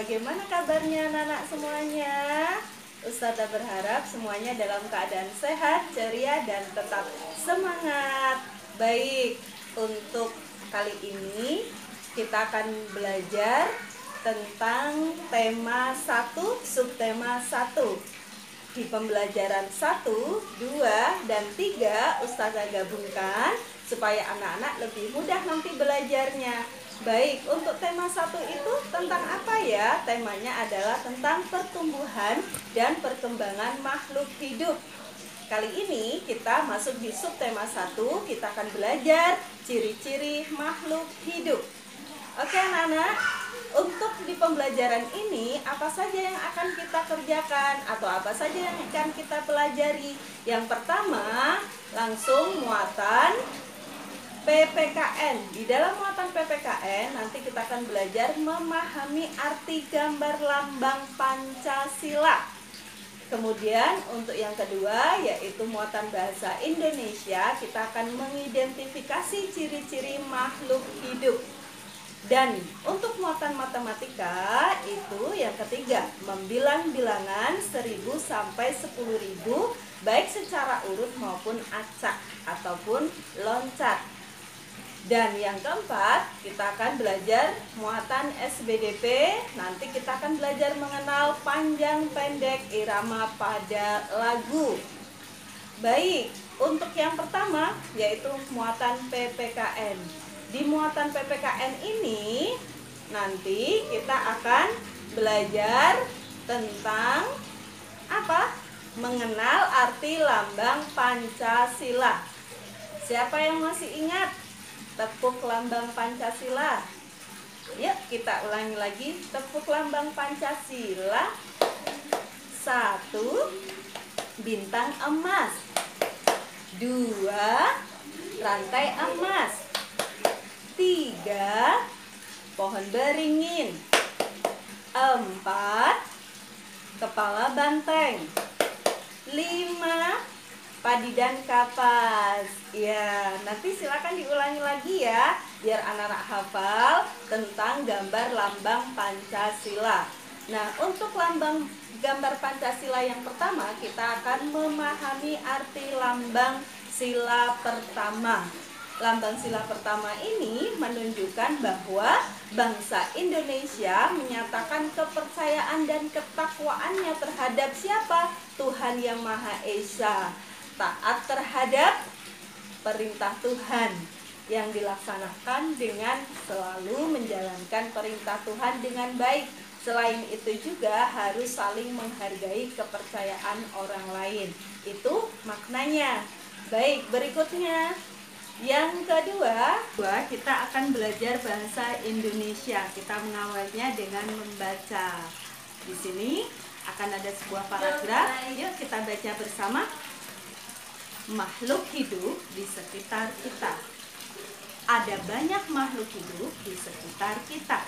Bagaimana kabarnya anak-anak semuanya? Ustazah berharap semuanya dalam keadaan sehat, ceria, dan tetap semangat. Baik, untuk kali ini kita akan belajar tentang tema 1, subtema 1. Di pembelajaran 1, 2, dan 3 Ustazah gabungkan supaya anak-anak lebih mudah nanti belajarnya. Baik, untuk tema 1 itu tentang apa ya? Temanya adalah tentang pertumbuhan dan perkembangan makhluk hidup. Kali ini kita masuk di subtema 1, kita akan belajar ciri-ciri makhluk hidup. Oke anak-anak, untuk di pembelajaran ini apa saja yang akan kita kerjakan atau apa saja yang akan kita pelajari? Yang pertama, langsung muatan PPKN. Di dalam muatan PPKN nanti kita akan belajar memahami arti gambar lambang Pancasila. Kemudian untuk yang kedua yaitu muatan bahasa Indonesia, kita akan mengidentifikasi ciri-ciri makhluk hidup. Dan untuk muatan matematika itu yang ketiga, membilang bilangan 1000 sampai 10.000 baik secara urut maupun acak ataupun loncat. Dan yang keempat, kita akan belajar muatan SBDP. Nanti kita akan belajar mengenal panjang pendek irama pada lagu. Baik, untuk yang pertama yaitu muatan PPKN. Di muatan PPKN ini nanti kita akan belajar tentang apa? Mengenal arti lambang Pancasila. Siapa yang masih ingat tepuk lambang Pancasila? Yuk kita ulangi lagi. Tepuk lambang Pancasila. 1. Bintang emas. 2. Rantai emas. 3. Pohon beringin. 4. Kepala banteng. 5. Padi dan kapas. Ya, nanti silakan diulangi lagi ya, biar anak-anak hafal tentang gambar lambang Pancasila. Nah, untuk gambar Pancasila yang pertama, kita akan memahami arti lambang sila pertama. Lambang sila pertama ini menunjukkan bahwa bangsa Indonesia menyatakan kepercayaan dan ketakwaannya terhadap siapa? Tuhan Yang Maha Esa. Taat terhadap perintah Tuhan yang dilaksanakan dengan selalu menjalankan perintah Tuhan dengan baik. Selain itu juga harus saling menghargai kepercayaan orang lain. Itu maknanya. Baik, berikutnya yang kedua, kita akan belajar bahasa Indonesia. Kita mengawalnya dengan membaca. Di sini akan ada sebuah paragraf. Yuk kita baca bersama. Makhluk hidup di sekitar kita. Ada banyak makhluk hidup di sekitar kita.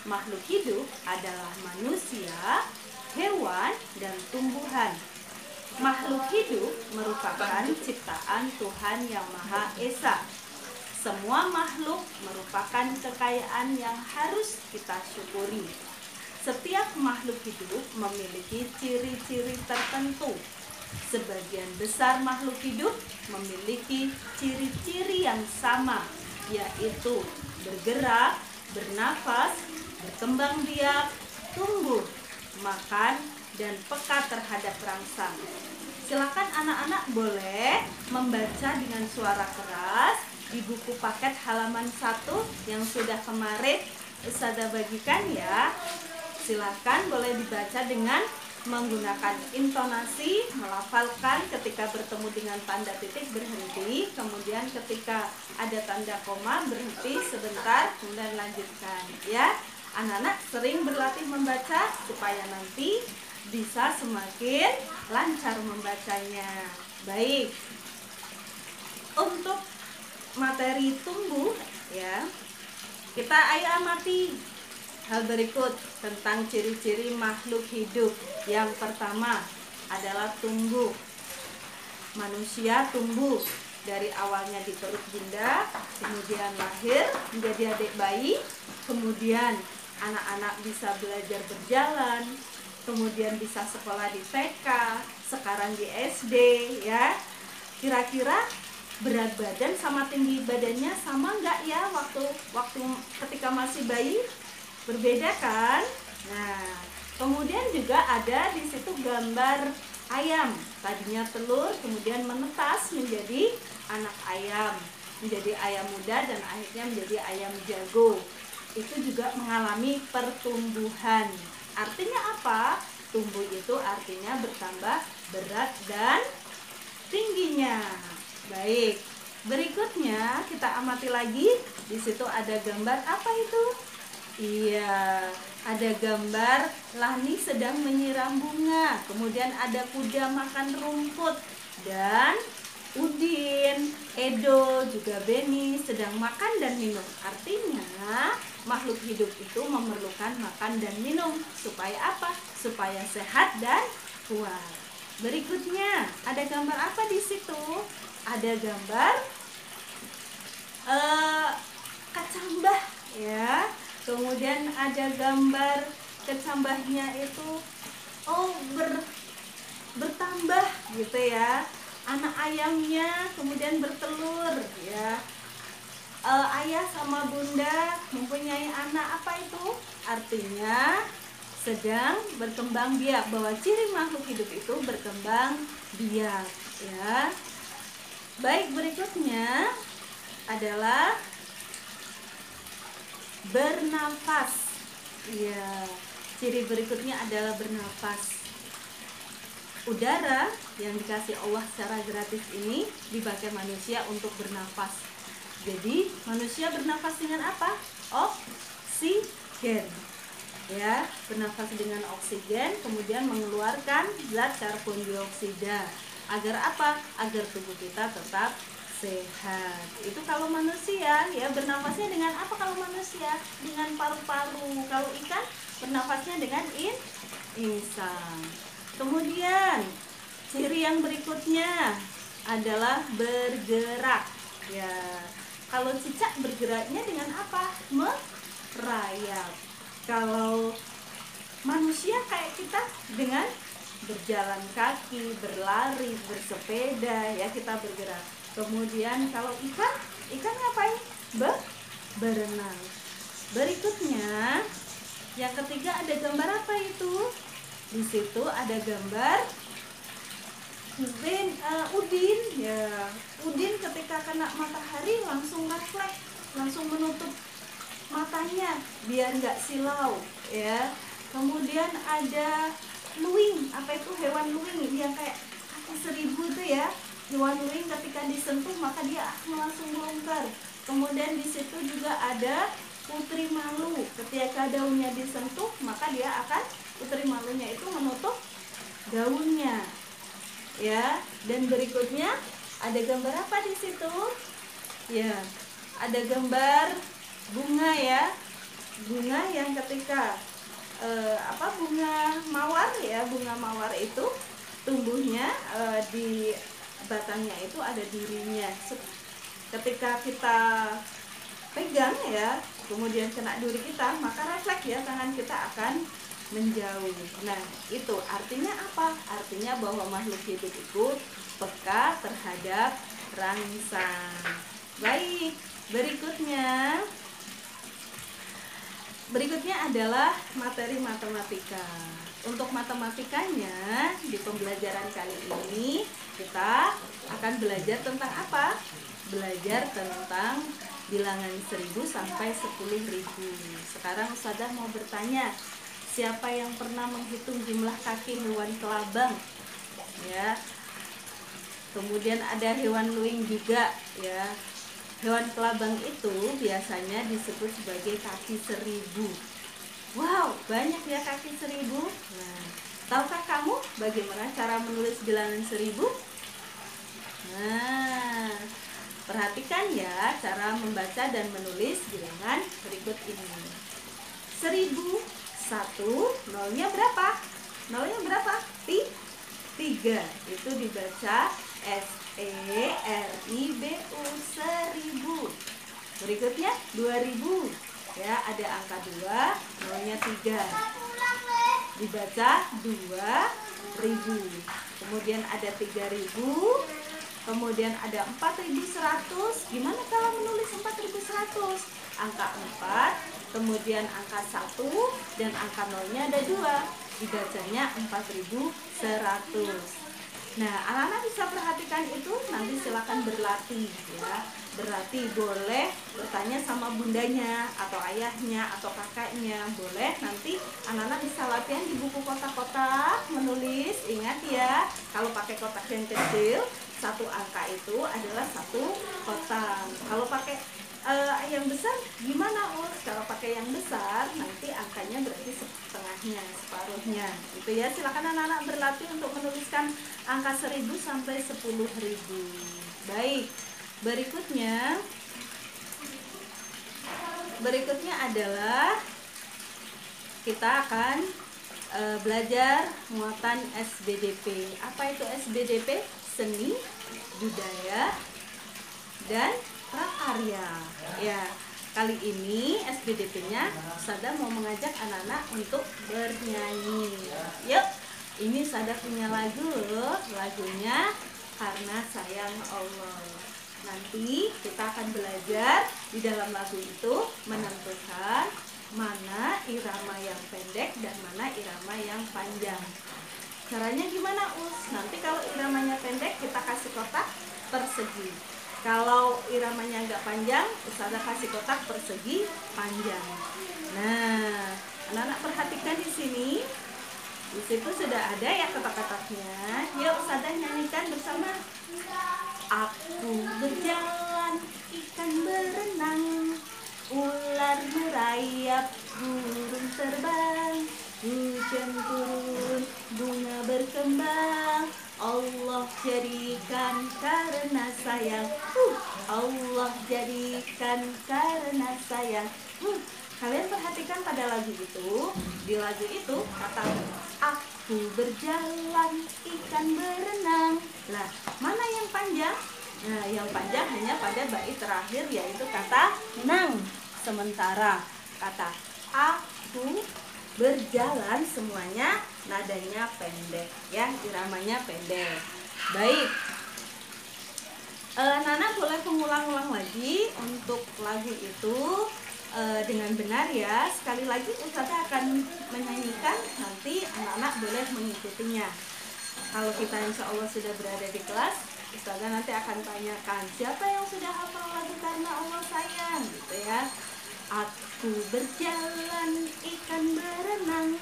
Makhluk hidup adalah manusia, hewan, dan tumbuhan. Makhluk hidup merupakan ciptaan Tuhan Yang Maha Esa. Semua makhluk merupakan kekayaan yang harus kita syukuri. Setiap makhluk hidup memiliki ciri-ciri tertentu. Sebagian besar makhluk hidup memiliki ciri-ciri yang sama, yaitu bergerak, bernafas, berkembang biak, tumbuh, makan, dan peka terhadap rangsang. Silakan anak-anak boleh membaca dengan suara keras di buku paket halaman 1 yang sudah kemarin Ustazah bagikan ya. Silakan boleh dibaca dengan menggunakan intonasi, melafalkan ketika bertemu dengan tanda titik berhenti, kemudian ketika ada tanda koma berhenti sebentar, kemudian lanjutkan ya. Anak-anak sering berlatih membaca supaya nanti bisa semakin lancar membacanya. Baik, untuk materi tumbuh ya, kita ayo amati hal berikut tentang ciri-ciri makhluk hidup. Yang pertama adalah tumbuh. Manusia tumbuh dari awalnya di perut bunda, kemudian lahir menjadi adik bayi, kemudian anak-anak bisa belajar berjalan, kemudian bisa sekolah di TK, sekarang di SD ya. Kira-kira berat badan sama tinggi badannya sama nggak ya waktu ketika masih bayi? Berbeda kan? Nah, kemudian juga ada di situ gambar ayam. Tadinya telur, kemudian menetas menjadi anak ayam, menjadi ayam muda dan akhirnya menjadi ayam jago. Itu juga mengalami pertumbuhan. Artinya apa? Tumbuh itu artinya bertambah berat dan tingginya. Baik, berikutnya kita amati lagi. Di situ ada gambar apa itu? Iya, ada gambar Lani sedang menyiram bunga. Kemudian ada kuda makan rumput. Dan Udin, Edo, juga Beni sedang makan dan minum. Artinya makhluk hidup itu memerlukan makan dan minum. Supaya apa? Supaya sehat dan kuat. Berikutnya, ada gambar apa di situ? Ada gambar kecambah ya. Kemudian ada gambar kecambahnya itu bertambah gitu ya. Anak ayamnya kemudian bertelur ya. Ayah sama bunda mempunyai anak, apa itu? Artinya sedang berkembang biak, bahwa ciri makhluk hidup itu berkembang biak ya. Baik, berikutnya adalah bernafas. Ya, ciri berikutnya adalah bernafas. Udara yang dikasih Allah secara gratis ini dipakai manusia untuk bernafas. Jadi manusia bernafas dengan apa? Oksigen. Ya, bernafas dengan oksigen, kemudian mengeluarkan zat karbon dioksida. Agar apa? Agar tubuh kita tetap sehat. Itu kalau manusia ya, bernafasnya dengan apa kalau manusia? Dengan paru-paru. Kalau ikan bernafasnya dengan insang. Kemudian ciri yang berikutnya adalah bergerak. Ya, kalau cicak bergeraknya dengan apa? Merayap. Kalau manusia kayak kita dengan berjalan kaki, berlari, bersepeda ya, kita bergerak. Kemudian kalau ikan ngapain? Berenang. Berikutnya yang ketiga ada gambar apa itu? Di situ ada gambar Udin ya. Udin ketika kena matahari langsung refleks, langsung menutup matanya biar nggak silau ya. Kemudian ada luwing, apa itu? Hewan luwing yang kayak kaki seribu itu ya. Hewan luwing ketika disentuh maka dia akan langsung melingkar. Kemudian di situ juga ada putri malu, ketika daunnya disentuh maka dia akan, putri malunya itu menutup daunnya ya. Dan berikutnya ada gambar apa di situ? Ya, ada gambar bunga ya. Bunga yang ketika bunga mawar ya. Bunga mawar itu tumbuhnya di batangnya itu ada durinya. Ketika kita pegang ya, kemudian kena duri kita, maka refleks ya, tangan kita akan menjauh. Nah, itu artinya apa? Artinya bahwa makhluk hidup itu peka terhadap rangsang. Baik, berikutnya adalah materi matematika. Untuk matematikanya di pembelajaran kali ini kita akan belajar tentang apa? Belajar tentang bilangan 1000 sampai 10.000. Sekarang Ustazah mau bertanya, siapa yang pernah menghitung jumlah kaki hewan kelabang? Ya. Kemudian ada hewan luwing juga ya. Hewan kelabang itu biasanya disebut sebagai kaki 1000. Wow, banyak ya kaki 1000. Nah, tahukah kamu bagaimana cara menulis bilangan 1000? Nah, perhatikan ya cara membaca dan menulis bilangan berikut ini. 1001, nolnya berapa? Nolnya berapa? 3. Itu dibaca SERIBU, 1000. Berikutnya 2000. Ya, ada angka 2, nolnya 3. Dibaca 2000. Kemudian ada 3000. Kemudian ada 4100. Gimana kalau menulis 4100? Angka 4, kemudian angka 1, dan angka nolnya ada 2. Dibacanya 4100. Nah, anak-anak bisa perhatikan itu, nanti silakan berlatih ya. Berlatih, boleh bertanya sama bundanya atau ayahnya atau kakaknya. Boleh, nanti anak-anak bisa latihan di buku kotak-kotak menulis. Ingat ya, kalau pakai kotak yang kecil, satu angka itu adalah satu kotak. Kalau pakai yang besar gimana, Us? Kalau pakai yang besar nanti angkanya berarti setengahnya, separuhnya gitu ya. Silakan anak-anak berlatih untuk menuliskan angka 1000 sampai 10.000. Baik, berikutnya adalah kita akan belajar muatan SBDP. Apa itu SBDP? Seni, budaya, dan prakarya. Ya, kali ini SBDP-nya Sada mau mengajak anak-anak untuk bernyanyi. Yuk, ini Sada punya lagu loh. Lagunya Karena Sayang Allah. Nanti kita akan belajar di dalam lagu itu menentukan mana irama yang pendek dan mana irama yang panjang. Caranya gimana, Us? Nanti kalau iramanya pendek kita kasih kotak persegi. Kalau iramanya agak panjang, Ustazah kasih kotak persegi panjang. Nah, anak-anak perhatikan di sini. Di situ sudah ada ya kotak-kotaknya. Yuk Ustazah nyanyikan bersama. Aku berjalan, ikan berenang, ular merayap, burung terbang, hujan turun, bunga berkembang. Allah jadikan karena sayang. Allah jadikan karena sayang. Kalian perhatikan pada lagu itu. Di lagu itu kata aku berjalan, ikan berenang. Nah, mana yang panjang? Nah, yang panjang hanya pada bait terakhir, yaitu kata nang. Sementara kata aku berjalan semuanya nadanya pendek ya, iramanya pendek. Baik, Nana boleh mengulang-ulang lagi untuk lagu itu dengan benar ya. Sekali lagi Ustazah akan menyanyikan, nanti anak-anak boleh mengikutinya. Kalau kita insya Allah sudah berada di kelas, Ustazah nanti akan tanyakan siapa yang sudah hafal lagu Karena Allah Sayang gitu ya. Aku berjalan, ikan berenang,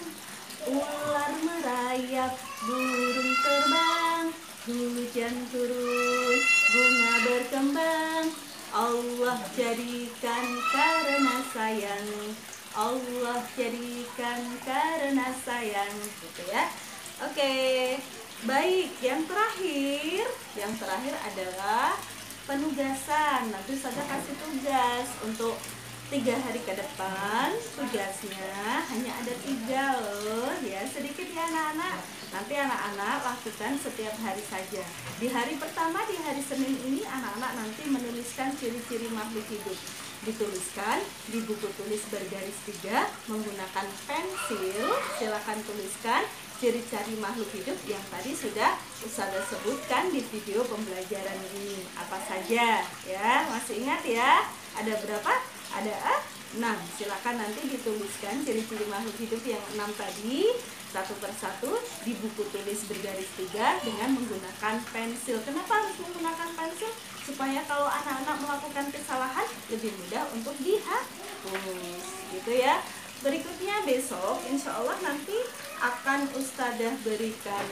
ular merayap, burung terbang, hujan turun, bunga berkembang. Allah jadikan karena sayang, Allah jadikan karena sayang gitu ya. Oke, baik, yang terakhir adalah penugasan. Nanti saya kasih tugas untuk 3 hari ke depan. Tugasnya hanya ada 3 loh ya, sedikit ya anak-anak. Nanti anak-anak lakukan setiap hari saja. Di hari pertama, di hari Senin ini, anak-anak nanti menuliskan ciri-ciri makhluk hidup. Dituliskan di buku tulis bergaris 3 menggunakan pensil. Silakan tuliskan ciri-ciri makhluk hidup yang tadi sudah Ustazah sebutkan di video pembelajaran ini. Apa saja ya? Masih ingat ya? Ada berapa? Ada 6. Silakan nanti dituliskan ciri-ciri makhluk hidup yang 6 tadi satu persatu di buku tulis bergaris 3 dengan menggunakan pensil. Kenapa harus menggunakan pensil? Supaya kalau anak-anak melakukan kesalahan lebih mudah untuk dihapus gitu ya. Berikutnya besok insya Allah nanti akan Ustazah berikan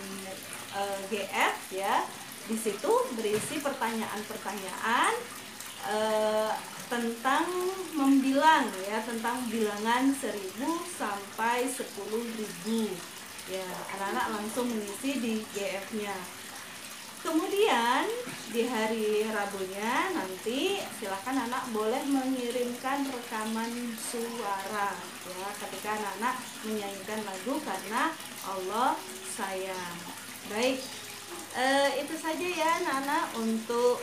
GF ya. Di situ berisi pertanyaan-pertanyaan tentang membilang ya, tentang bilangan 1000 sampai 10.000 ya. Anak-anak langsung mengisi di GF-nya. Kemudian di hari Rabunya nanti silakan anak boleh mengirimkan rekaman suara ya, ketika anak-anak menyanyikan lagu Karena Allah Sayang. Baik, itu saja ya anak-anak untuk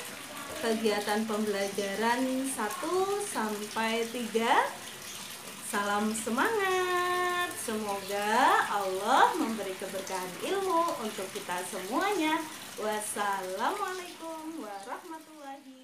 kegiatan pembelajaran 1 sampai 3. Salam semangat. Semoga Allah memberi keberkahan ilmu untuk kita semuanya. Wassalamualaikum warahmatullahi